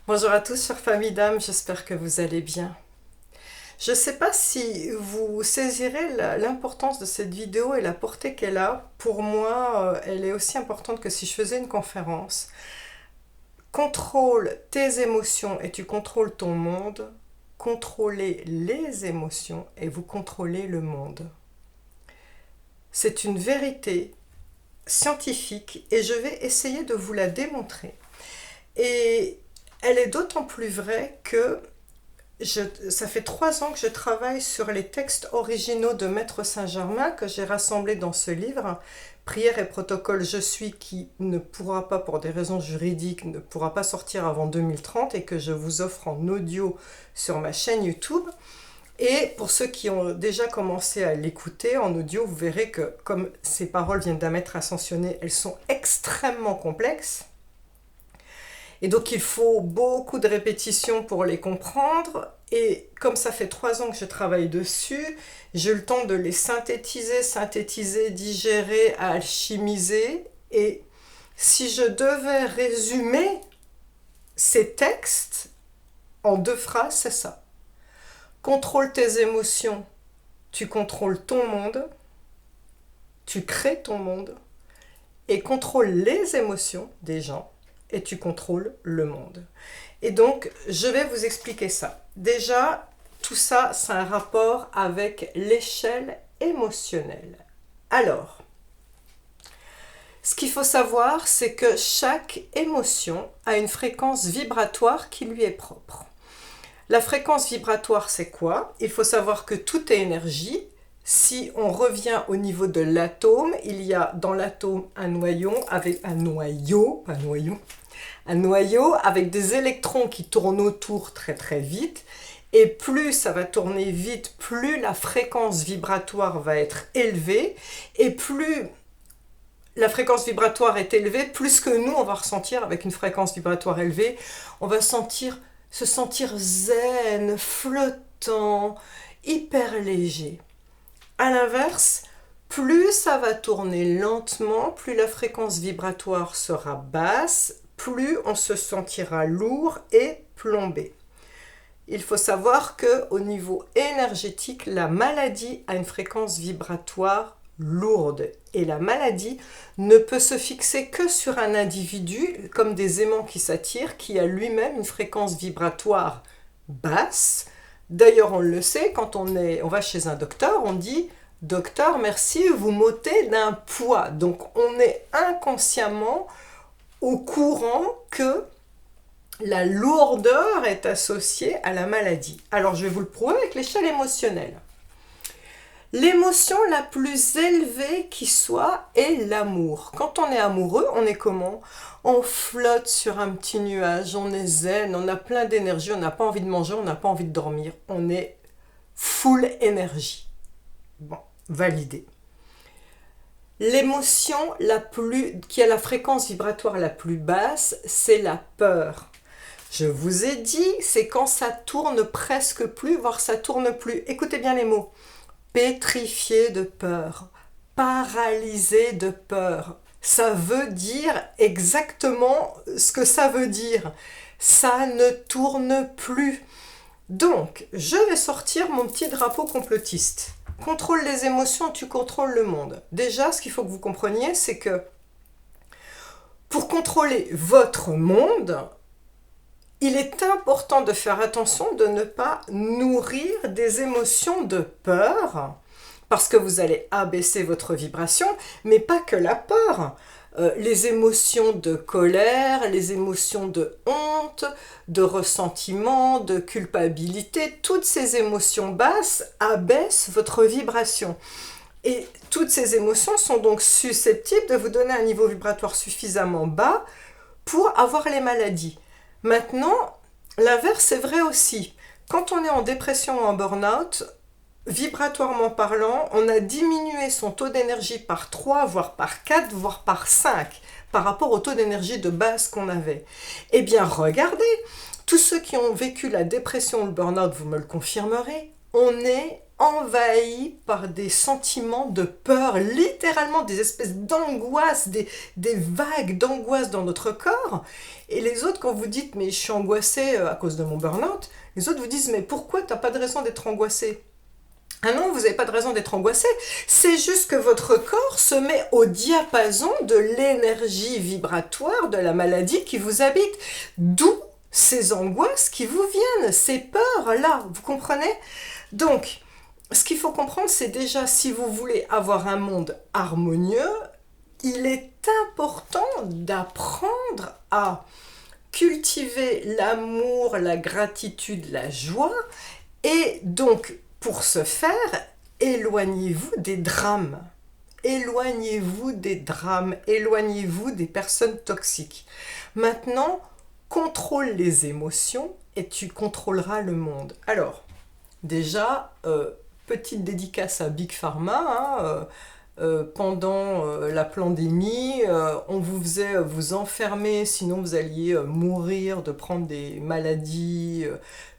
Bonjour à tous, chère famille d'âme, j'espère que vous allez bien. Je ne sais pas si vous saisirez l'importance de cette vidéo et la portée qu'elle a. Pour moi, elle est aussi importante que si je faisais une conférence. Contrôle tes émotions et tu contrôles ton monde. Contrôlez les émotions et vous contrôlez le monde. C'est une vérité scientifique et je vais essayer de vous la démontrer. Et elle est d'autant plus vraie que ça fait 3 ans que je travaille sur les textes originaux de Maître Saint-Germain que j'ai rassemblés dans ce livre, Prière et protocole Je suis, qui ne pourra pas, pour des raisons juridiques, ne pourra pas sortir avant 2030 et que je vous offre en audio sur ma chaîne YouTube. Et pour ceux qui ont déjà commencé à l'écouter en audio, vous verrez que comme ces paroles viennent d'un maître ascensionné, elles sont extrêmement complexes. Et donc il faut beaucoup de répétitions pour les comprendre. Et comme ça fait 3 ans que je travaille dessus, j'ai eu le temps de les synthétiser, digérer, alchimiser. Et si je devais résumer ces textes en 2 phrases, c'est ça. Contrôle tes émotions, tu contrôles ton monde, tu crées ton monde, et contrôle les émotions des gens, et tu contrôles le monde. Et donc, je vais vous expliquer ça. Déjà, tout ça, c'est un rapport avec l'échelle émotionnelle. Alors, ce qu'il faut savoir, c'est que chaque émotion a une fréquence vibratoire qui lui est propre. La fréquence vibratoire, c'est quoi? Il faut savoir que tout est énergie. Si on revient au niveau de l'atome, il y a dans l'atome un noyau avec des électrons qui tournent autour très très vite. Et plus ça va tourner vite, plus la fréquence vibratoire va être élevée. Et plus la fréquence vibratoire est élevée, plus que nous, on va ressentir avec une fréquence vibratoire élevée, on va se sentir zen, flottant, hyper léger. A l'inverse, plus ça va tourner lentement, plus la fréquence vibratoire sera basse, plus on se sentira lourd et plombé. Il faut savoir qu'au niveau énergétique, la maladie a une fréquence vibratoire lourde. Et la maladie ne peut se fixer que sur un individu, comme des aimants qui s'attirent, qui a lui-même une fréquence vibratoire basse. D'ailleurs, on le sait, quand on va chez un docteur, on dit « Docteur, merci, vous m'ôtez d'un poids ». Donc, on est inconsciemment au courant que la lourdeur est associée à la maladie. Alors, je vais vous le prouver avec l'échelle émotionnelle. L'émotion la plus élevée qui soit est l'amour. Quand on est amoureux, on est comment? On flotte sur un petit nuage, on est zen, on a plein d'énergie, on n'a pas envie de manger, on n'a pas envie de dormir. On est full énergie. Bon, validé. L'émotion qui a la fréquence vibratoire la plus basse, c'est la peur. Je vous ai dit, c'est quand ça tourne presque plus, voire ça tourne plus. Écoutez bien les mots. Pétrifié de peur, paralysé de peur. Ça veut dire exactement ce que ça veut dire. Ça ne tourne plus. Donc, je vais sortir mon petit drapeau complotiste. Contrôle les émotions, tu contrôles le monde. Déjà, ce qu'il faut que vous compreniez, c'est que pour contrôler votre monde, il est important de faire attention de ne pas nourrir des émotions de peur, parce que vous allez abaisser votre vibration, mais pas que la peur. Les émotions de colère, les émotions de honte, de ressentiment, de culpabilité, toutes ces émotions basses abaissent votre vibration. Et toutes ces émotions sont donc susceptibles de vous donner un niveau vibratoire suffisamment bas pour avoir les maladies. Maintenant, l'inverse est vrai aussi. Quand on est en dépression ou en burn-out, vibratoirement parlant, on a diminué son taux d'énergie par 3, voire par 4, voire par 5 par rapport au taux d'énergie de base qu'on avait. Eh bien, regardez, tous ceux qui ont vécu la dépression ou le burn-out, vous me le confirmerez, on est envahi par des sentiments de peur, littéralement des espèces d'angoisse, des vagues d'angoisse dans notre corps. Et les autres, quand vous dites « mais je suis angoissé à cause de mon burn-out », les autres vous disent « mais pourquoi tu n'as pas de raison d'être angoissé ?» Ah non, vous n'avez pas de raison d'être angoissé, c'est juste que votre corps se met au diapason de l'énergie vibratoire de la maladie qui vous habite. D'où ces angoisses qui vous viennent, ces peurs-là, vous comprenez? Donc, ce qu'il faut comprendre, c'est déjà, si vous voulez avoir un monde harmonieux, il est important d'apprendre à cultiver l'amour, la gratitude, la joie, et donc, pour ce faire, éloignez-vous des drames. Éloignez-vous des drames, éloignez-vous des personnes toxiques. Maintenant, contrôle les émotions et tu contrôleras le monde. Alors, déjà, petite dédicace à Big Pharma, pendant la pandémie, on vous faisait vous enfermer, sinon vous alliez mourir de prendre des maladies,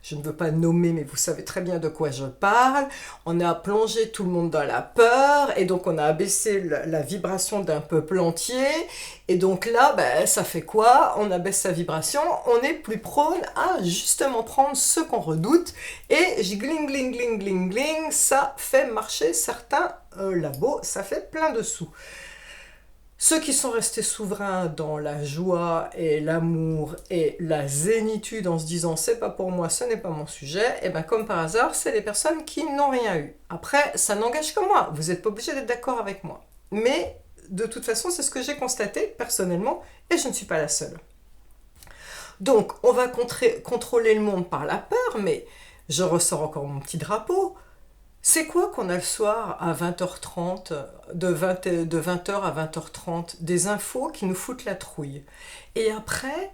je ne veux pas nommer, mais vous savez très bien de quoi je parle. On a plongé tout le monde dans la peur, et donc on a abaissé la vibration d'un peuple entier, et donc là, ben, ça fait quoi? On abaisse sa vibration, on est plus prône à justement prendre ce qu'on redoute, et gling, gling, gling, gling, gling, ça fait marcher certains labos, ça fait plein de sous. Ceux qui sont restés souverains dans la joie et l'amour et la zénitude en se disant c'est pas pour moi, ce n'est pas mon sujet, et bien comme par hasard, c'est les personnes qui n'ont rien eu. Après, ça n'engage que moi, vous n'êtes pas obligé d'être d'accord avec moi. Mais de toute façon, c'est ce que j'ai constaté personnellement et je ne suis pas la seule. Donc, on va contrôler le monde par la peur, mais je ressors encore mon petit drapeau. C'est quoi qu'on a le soir à 20h30, de 20h à 20h30, des infos qui nous foutent la trouille. Et après,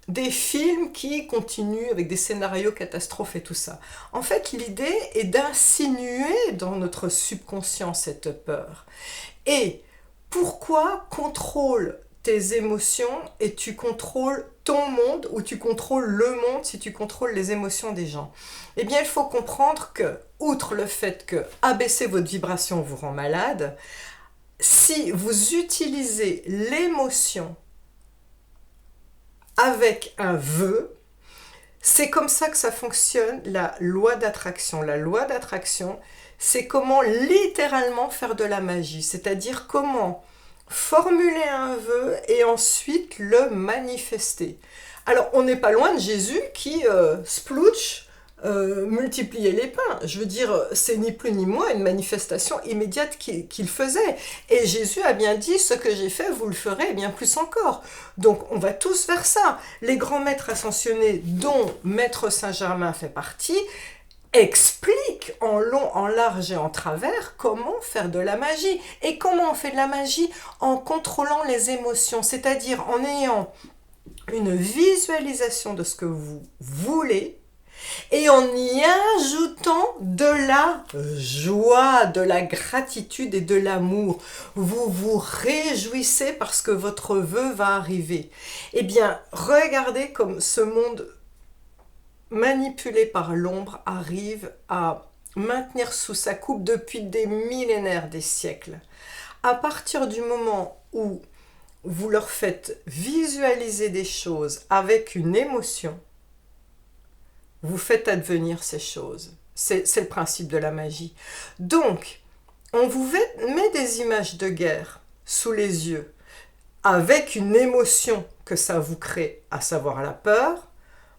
des films qui continuent avec des scénarios catastrophes et tout ça. En fait, l'idée est d'insinuer dans notre subconscient cette peur. Et pourquoi contrôle tes émotions et tu contrôles ton monde ou tu contrôles le monde si tu contrôles les émotions des gens? Eh bien, il faut comprendre que, outre le fait que abaisser votre vibration vous rend malade, si vous utilisez l'émotion avec un vœu, c'est comme ça que ça fonctionne, la loi d'attraction. La loi d'attraction, c'est comment littéralement faire de la magie, c'est-à-dire comment formuler un vœu et ensuite le manifester. Alors, on n'est pas loin de Jésus qui, splouch, multipliait les pains. Je veux dire, c'est ni plus ni moins une manifestation immédiate qu'il faisait. Et Jésus a bien dit, ce que j'ai fait, vous le ferez, et bien plus encore. Donc, on va tous vers ça. Les grands maîtres ascensionnés, dont Maître Saint-Germain fait partie, explique en long, en large et en travers comment faire de la magie. Et comment on fait de la magie? En contrôlant les émotions, c'est-à-dire en ayant une visualisation de ce que vous voulez et en y ajoutant de la joie, de la gratitude et de l'amour. Vous vous réjouissez parce que votre vœu va arriver. Eh bien, regardez comme ce monde manipulé par l'ombre arrive à maintenir sous sa coupe depuis des millénaires, des siècles. À partir du moment où vous leur faites visualiser des choses avec une émotion, vous faites advenir ces choses. C'est le principe de la magie. Donc, on vous met des images de guerre sous les yeux avec une émotion que ça vous crée, à savoir la peur.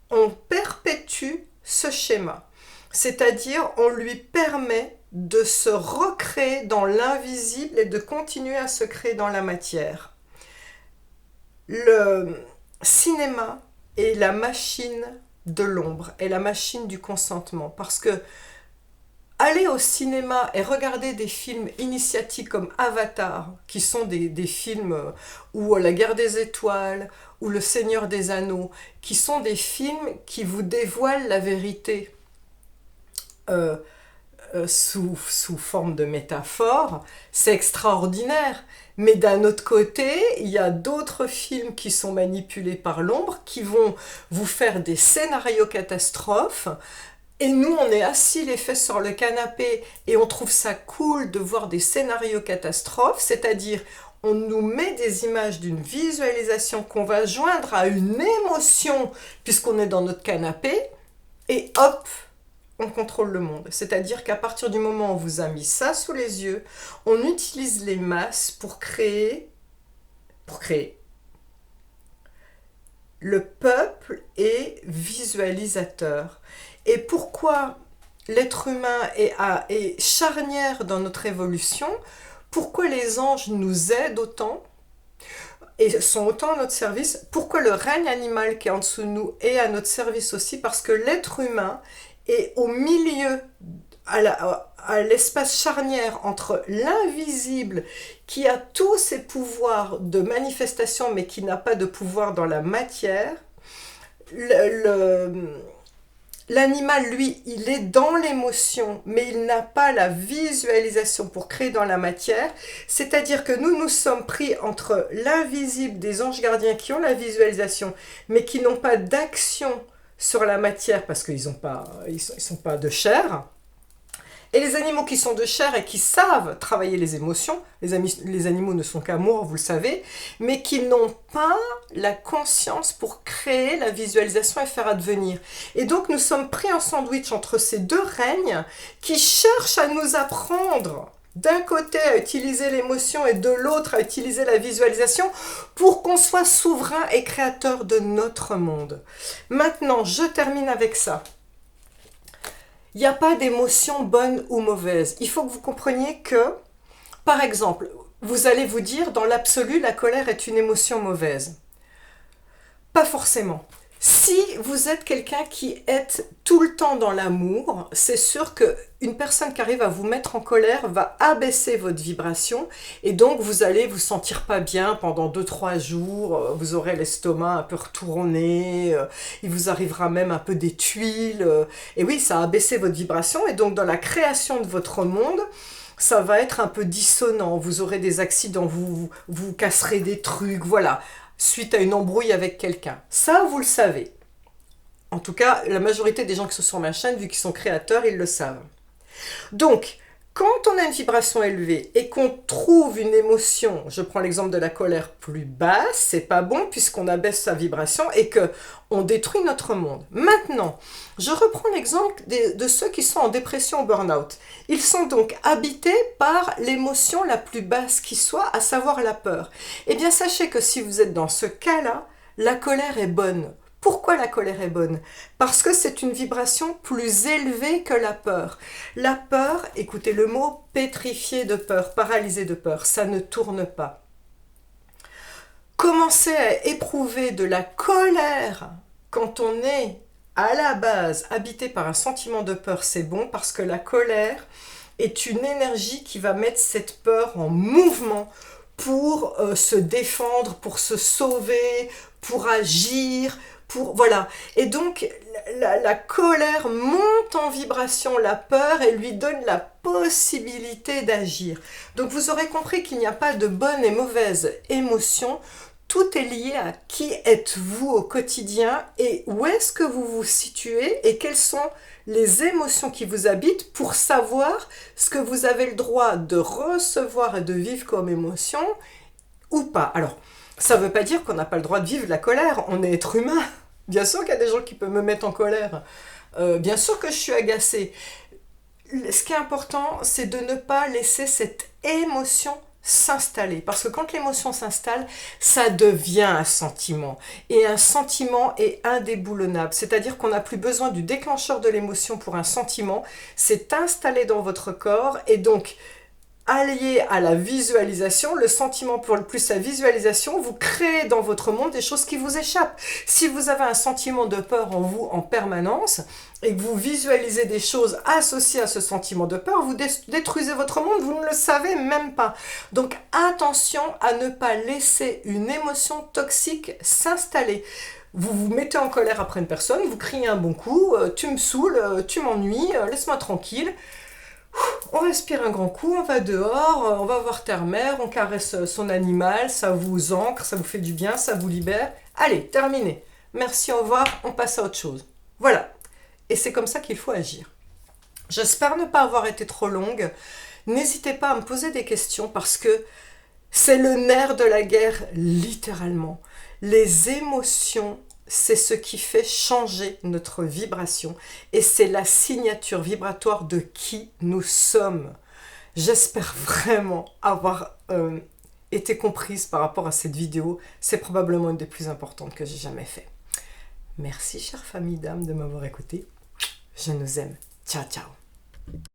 On perpétue ce schéma, c'est-à-dire on lui permet de se recréer dans l'invisible et de continuer à se créer dans la matière. Le cinéma est la machine de l'ombre, est la machine du consentement, parce que aller au cinéma et regarder des films initiatiques comme Avatar, qui sont des films ou La Guerre des Étoiles, ou Le Seigneur des Anneaux, qui sont des films qui vous dévoilent la vérité sous forme de métaphore, c'est extraordinaire. Mais d'un autre côté, il y a d'autres films qui sont manipulés par l'ombre, qui vont vous faire des scénarios catastrophes, Et nous, on est assis les fesses sur le canapé et on trouve ça cool de voir des scénarios catastrophes, c'est-à-dire on nous met des images d'une visualisation qu'on va joindre à une émotion puisqu'on est dans notre canapé et hop, on contrôle le monde. C'est-à-dire qu'à partir du moment où on vous a mis ça sous les yeux, on utilise les masses pour créer. Le peuple est visualisateur. Et pourquoi l'être humain est charnière dans notre évolution? Pourquoi les anges nous aident autant et sont autant à notre service? Pourquoi le règne animal qui est en dessous de nous est à notre service aussi? Parce que l'être humain est au milieu, à l'espace charnière entre l'invisible qui a tous ses pouvoirs de manifestation mais qui n'a pas de pouvoir dans la matière. L'animal, lui, il est dans l'émotion, mais il n'a pas la visualisation pour créer dans la matière. C'est-à-dire que nous sommes pris entre l'invisible des anges gardiens qui ont la visualisation, mais qui n'ont pas d'action sur la matière parce qu'ils sont pas de chair. Et les animaux qui sont de chair et qui savent travailler les émotions, les animaux ne sont qu'amour, vous le savez, mais qui n'ont pas la conscience pour créer la visualisation et faire advenir. Et donc nous sommes pris en sandwich entre ces deux règnes qui cherchent à nous apprendre d'un côté à utiliser l'émotion et de l'autre à utiliser la visualisation pour qu'on soit souverain et créateur de notre monde. Maintenant, je termine avec ça. Il n'y a pas d'émotion bonne ou mauvaise. Il faut que vous compreniez que, par exemple, vous allez vous dire, dans l'absolu, la colère est une émotion mauvaise. Pas forcément. Si vous êtes quelqu'un qui est tout le temps dans l'amour, c'est sûr qu'une personne qui arrive à vous mettre en colère va abaisser votre vibration et donc vous allez vous sentir pas bien pendant 2-3 jours, vous aurez l'estomac un peu retourné, il vous arrivera même un peu des tuiles, et oui, ça a abaissé votre vibration et donc dans la création de votre monde, ça va être un peu dissonant, vous aurez des accidents, vous casserez des trucs, voilà, suite à une embrouille avec quelqu'un. Ça, vous le savez. En tout cas, la majorité des gens qui sont sur ma chaîne, vu qu'ils sont créateurs, ils le savent. Donc, quand on a une vibration élevée et qu'on trouve une émotion, je prends l'exemple de la colère plus basse, c'est pas bon puisqu'on abaisse sa vibration et qu'on détruit notre monde. Maintenant, je reprends l'exemple de ceux qui sont en dépression ou burn-out. Ils sont donc habités par l'émotion la plus basse qui soit, à savoir la peur. Eh bien, sachez que si vous êtes dans ce cas-là, la colère est bonne. Pourquoi la colère est bonne? Parce que c'est une vibration plus élevée que la peur. La peur, écoutez le mot, pétrifié de peur, paralysé de peur, ça ne tourne pas. Commencer à éprouver de la colère quand on est à la base habité par un sentiment de peur, c'est bon parce que la colère est une énergie qui va mettre cette peur en mouvement pour se défendre, pour se sauver, pour agir, voilà. Et donc la colère monte en vibration la peur et lui donne la possibilité d'agir. Donc vous aurez compris qu'il n'y a pas de bonne et mauvaise émotion. Tout est lié à qui êtes-vous au quotidien et où est-ce que vous vous situez et quelles sont les émotions qui vous habitent pour savoir ce que vous avez le droit de recevoir et de vivre comme émotion ou pas. Alors, ça ne veut pas dire qu'on n'a pas le droit de vivre la colère, on est être humain. Bien sûr qu'il y a des gens qui peuvent me mettre en colère. Bien sûr que je suis agacée. Ce qui est important, c'est de ne pas laisser cette émotion s'installer. Parce que quand l'émotion s'installe, ça devient un sentiment. Et un sentiment est indéboulonnable. C'est-à-dire qu'on n'a plus besoin du déclencheur de l'émotion pour un sentiment. C'est installé dans votre corps et donc allié à la visualisation, le sentiment plus la visualisation, vous créez dans votre monde des choses qui vous échappent. Si vous avez un sentiment de peur en vous en permanence et que vous visualisez des choses associées à ce sentiment de peur, vous détruisez votre monde, vous ne le savez même pas. Donc attention à ne pas laisser une émotion toxique s'installer. Vous vous mettez en colère après une personne, vous criez un bon coup, tu me saoules, tu m'ennuies, laisse-moi tranquille. On respire un grand coup, on va dehors, on va voir terre-mère, on caresse son animal, ça vous ancre, ça vous fait du bien, ça vous libère. Allez, terminé. Merci, au revoir, on passe à autre chose. Voilà. et c'est comme ça qu'il faut agir. J'espère ne pas avoir été trop longue. N'hésitez pas à me poser des questions parce que c'est le nerf de la guerre, littéralement. Les émotions, c'est ce qui fait changer notre vibration et c'est la signature vibratoire de qui nous sommes. J'espère vraiment avoir été comprise par rapport à cette vidéo. C'est probablement une des plus importantes que j'ai jamais fait. Merci, chère famille d'âme, de m'avoir écouté. Je nous aime. Ciao, ciao.